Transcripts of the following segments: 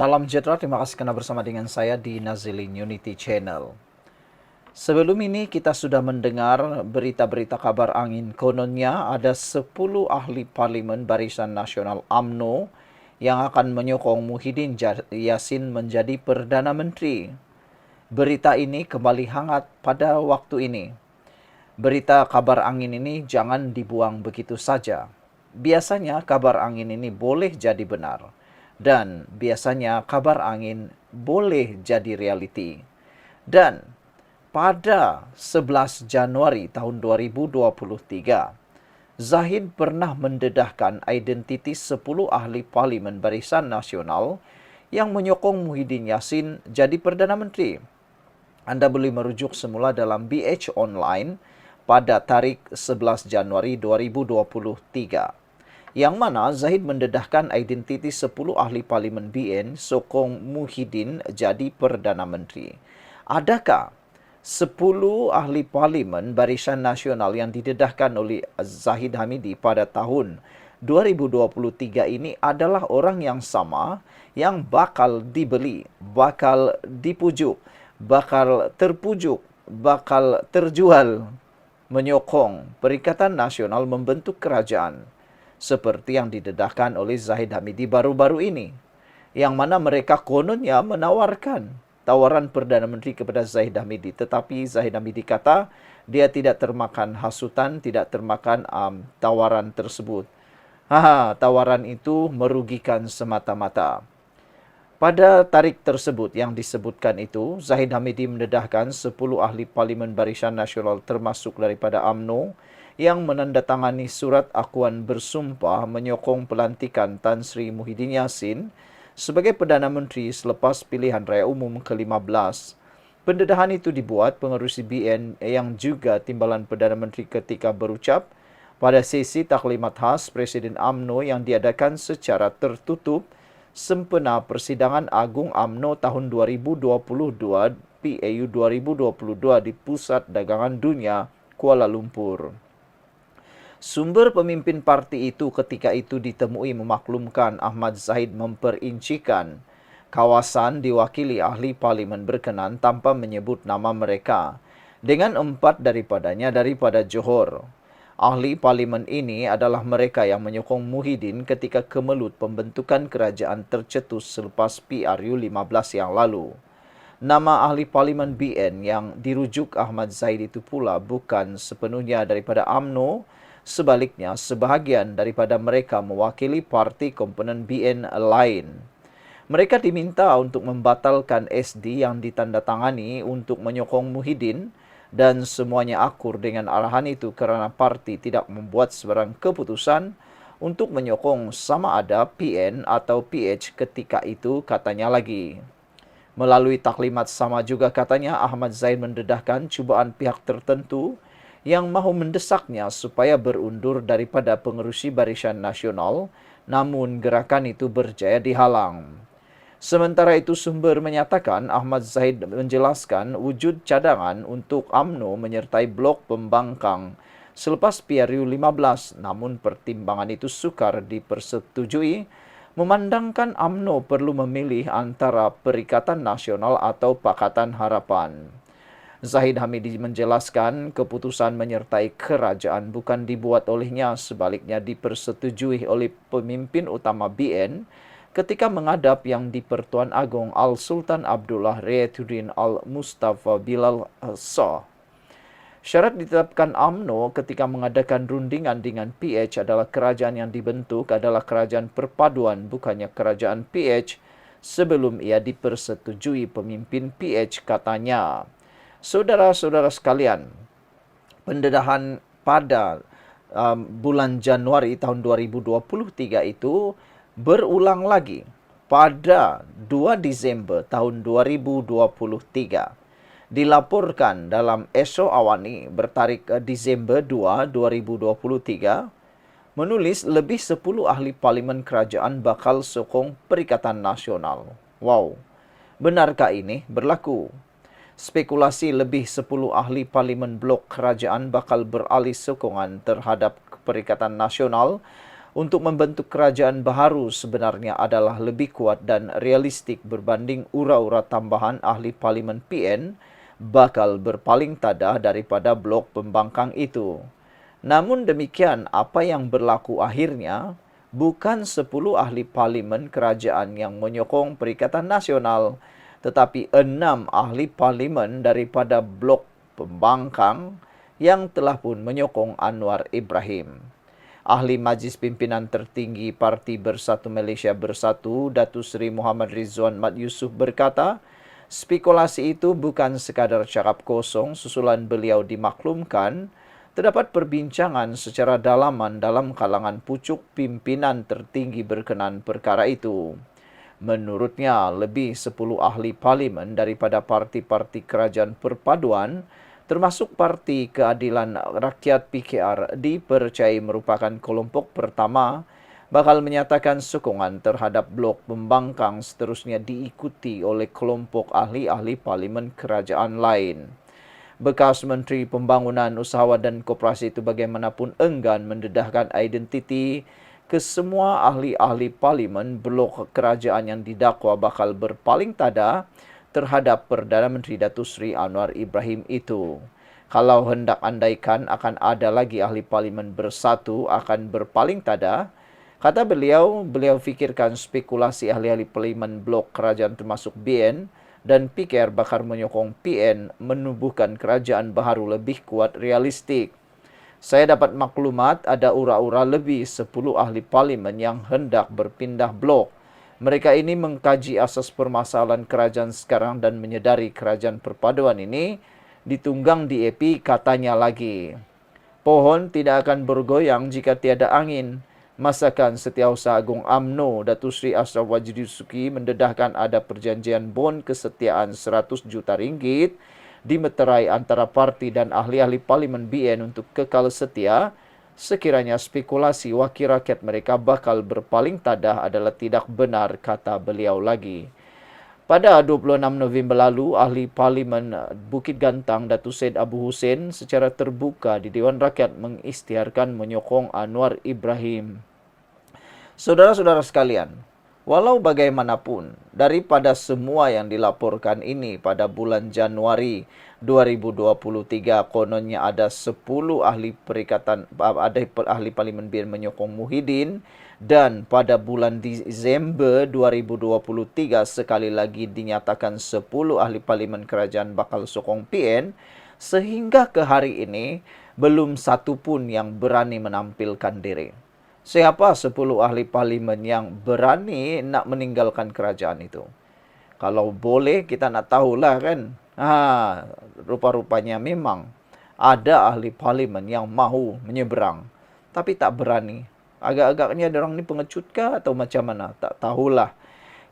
Salam sejahtera, terima kasih karena bersama dengan saya di Nazilin Unity Channel. Sebelum ini kita sudah mendengar berita-berita kabar angin. Kononnya ada 10 ahli parlimen Barisan Nasional UMNO yang akan menyokong Muhyiddin Yassin menjadi Perdana Menteri. Berita ini kembali hangat pada waktu ini. Berita kabar angin ini jangan dibuang begitu saja. Biasanya kabar angin ini boleh jadi benar. Dan biasanya kabar angin boleh jadi realiti. Dan pada 11 Januari tahun 2023, Zahid pernah mendedahkan identiti 10 ahli parlimen Barisan Nasional yang menyokong Muhyiddin Yassin jadi Perdana Menteri. Anda boleh merujuk semula dalam BH Online pada tarikh 11 Januari 2023. Yang mana Zahid mendedahkan identiti 10 ahli parlimen BN sokong Muhyiddin jadi Perdana Menteri. Adakah 10 ahli parlimen Barisan Nasional yang didedahkan oleh Zahid Hamidi pada tahun 2023 ini adalah orang yang sama yang bakal dibeli, bakal dipujuk, bakal terpujuk, bakal terjual menyokong Perikatan Nasional membentuk kerajaan seperti yang didedahkan oleh Zahid Hamidi baru-baru ini, yang mana mereka kononnya menawarkan tawaran Perdana Menteri kepada Zahid Hamidi, tetapi Zahid Hamidi kata dia tidak termakan hasutan, tidak termakan tawaran tersebut. Tawaran itu merugikan semata-mata. Pada tarikh tersebut yang disebutkan itu, Zahid Hamidi mendedahkan 10 ahli parlimen Barisan Nasional termasuk daripada UMNO yang menandatangani surat akuan bersumpah menyokong pelantikan Tan Sri Muhyiddin Yassin sebagai Perdana Menteri selepas pilihan raya umum ke-15. Pendedahan itu dibuat pengerusi BN yang juga timbalan Perdana Menteri ketika berucap pada sesi taklimat khas Presiden UMNO yang diadakan secara tertutup sempena Persidangan Agung UMNO tahun 2022 PAU 2022 di Pusat Dagangan Dunia Kuala Lumpur. Sumber pemimpin parti itu ketika itu ditemui memaklumkan Ahmad Zahid memperincikan kawasan diwakili ahli parlimen berkenan tanpa menyebut nama mereka, dengan 4 daripadanya daripada Johor. Ahli parlimen ini adalah mereka yang menyokong Muhyiddin ketika kemelut pembentukan kerajaan tercetus selepas PRU 15 yang lalu. Nama ahli parlimen BN yang dirujuk Ahmad Zahid itu pula bukan sepenuhnya daripada UMNO, sebaliknya sebahagian daripada mereka mewakili parti komponen BN lain. Mereka diminta untuk membatalkan SD yang ditandatangani untuk menyokong Muhyiddin, dan semuanya akur dengan arahan itu kerana parti tidak membuat sebarang keputusan untuk menyokong sama ada PN atau PH ketika itu, katanya lagi. Melalui taklimat sama juga katanya Ahmad Zahid mendedahkan cubaan pihak tertentu yang mahu mendesaknya supaya berundur daripada pengerusi Barisan Nasional, namun gerakan itu berjaya dihalang. Sementara itu, sumber menyatakan Ahmad Zahid menjelaskan wujud cadangan untuk UMNO menyertai blok pembangkang selepas PRU 15, namun pertimbangan itu sukar dipersetujui, memandangkan UMNO perlu memilih antara Perikatan Nasional atau Pakatan Harapan. Zahid Hamidi menjelaskan keputusan menyertai kerajaan bukan dibuat olehnya, sebaliknya dipersetujui oleh pemimpin utama BN ketika menghadap yang di-Pertuan Agong Al-Sultan Abdullah Riyatuddin Al-Mustafa Bilal Shah. Syarat ditetapkan UMNO ketika mengadakan rundingan dengan PH adalah kerajaan yang dibentuk adalah kerajaan perpaduan, bukannya kerajaan PH, sebelum ia dipersetujui pemimpin PH, katanya. Saudara-saudara sekalian, pendedahan pada bulan Januari tahun 2023 itu berulang lagi pada 2 Disember tahun 2023. Dilaporkan dalam Esok Awani bertarikh Disember 2, 2023, menulis lebih 10 ahli parlimen kerajaan bakal sokong Perikatan Nasional. Wow, benarkah ini berlaku? Spekulasi lebih 10 ahli parlimen blok kerajaan bakal beralih sokongan terhadap Perikatan Nasional untuk membentuk kerajaan baru sebenarnya adalah lebih kuat dan realistik berbanding ura-ura tambahan ahli parlimen PN bakal berpaling tada daripada blok pembangkang itu. Namun demikian, apa yang berlaku akhirnya bukan 10 ahli parlimen kerajaan yang menyokong Perikatan Nasional, tetapi 6 ahli parlimen daripada blok pembangkang yang telah pun menyokong Anwar Ibrahim. Ahli Majlis Pimpinan Tertinggi Parti Bersatu Malaysia Bersatu, Datuk Seri Muhammad Rizwan Mat Yusof berkata, spekulasi itu bukan sekadar cakap kosong susulan beliau dimaklumkan, terdapat perbincangan secara dalaman dalam kalangan pucuk pimpinan tertinggi berkenaan perkara itu. Menurutnya, lebih 10 ahli parlimen daripada parti-parti kerajaan perpaduan termasuk Parti Keadilan Rakyat PKR dipercayai merupakan kelompok pertama bakal menyatakan sokongan terhadap blok pembangkang seterusnya diikuti oleh kelompok ahli-ahli parlimen kerajaan lain. Bekas Menteri Pembangunan Usahawan dan Koperasi itu bagaimanapun enggan mendedahkan identiti ke semua ahli-ahli parlimen blok kerajaan yang didakwa bakal berpaling tada terhadap Perdana Menteri Datuk Seri Anwar Ibrahim itu. Kalau hendak andaikan akan ada lagi ahli parlimen bersatu akan berpaling tada, kata beliau fikirkan spekulasi ahli-ahli parlimen blok kerajaan termasuk BN dan PKR bakal menyokong PN menubuhkan kerajaan baru lebih kuat realistik. Saya dapat maklumat ada ura-ura lebih 10 ahli parlimen yang hendak berpindah blok. Mereka ini mengkaji asas permasalahan kerajaan sekarang dan menyedari kerajaan perpaduan ini ditunggang di EP, katanya lagi. Pohon tidak akan bergoyang jika tiada angin. Masakan Setiausaha Agung UMNO Datuk Seri Ashraf Wajdi Suki mendedahkan ada perjanjian bon kesetiaan 100 juta ringgit dimeterai antara parti dan ahli-ahli parlimen BN untuk kekal setia. Sekiranya spekulasi wakil rakyat mereka bakal berpaling tadah adalah tidak benar, kata beliau lagi. Pada 26 November lalu, ahli parlimen Bukit Gantang Datuk Syed Abu Hussein secara terbuka di Dewan Rakyat mengisytiharkan menyokong Anwar Ibrahim. Saudara-saudara sekalian, walau bagaimanapun, daripada semua yang dilaporkan ini pada bulan Januari 2023, kononnya ada 10 ahli ahli parlimen BN menyokong Muhyiddin, dan pada bulan Disember 2023 sekali lagi dinyatakan 10 ahli parlimen kerajaan bakal sokong PN, sehingga ke hari ini belum satu pun yang berani menampilkan diri. Siapa 10 ahli parlimen yang berani nak meninggalkan kerajaan itu? Kalau boleh kita nak tahulah kan. Rupa-rupanya memang ada ahli parlimen yang mahu menyeberang tapi tak berani. Agak-agaknya orang ni pengecut kah atau macam mana? Tak tahulah.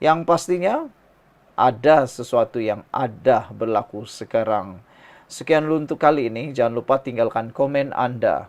Yang pastinya ada sesuatu yang ada berlaku sekarang. Sekian dulu untuk kali ini. Jangan lupa tinggalkan komen anda.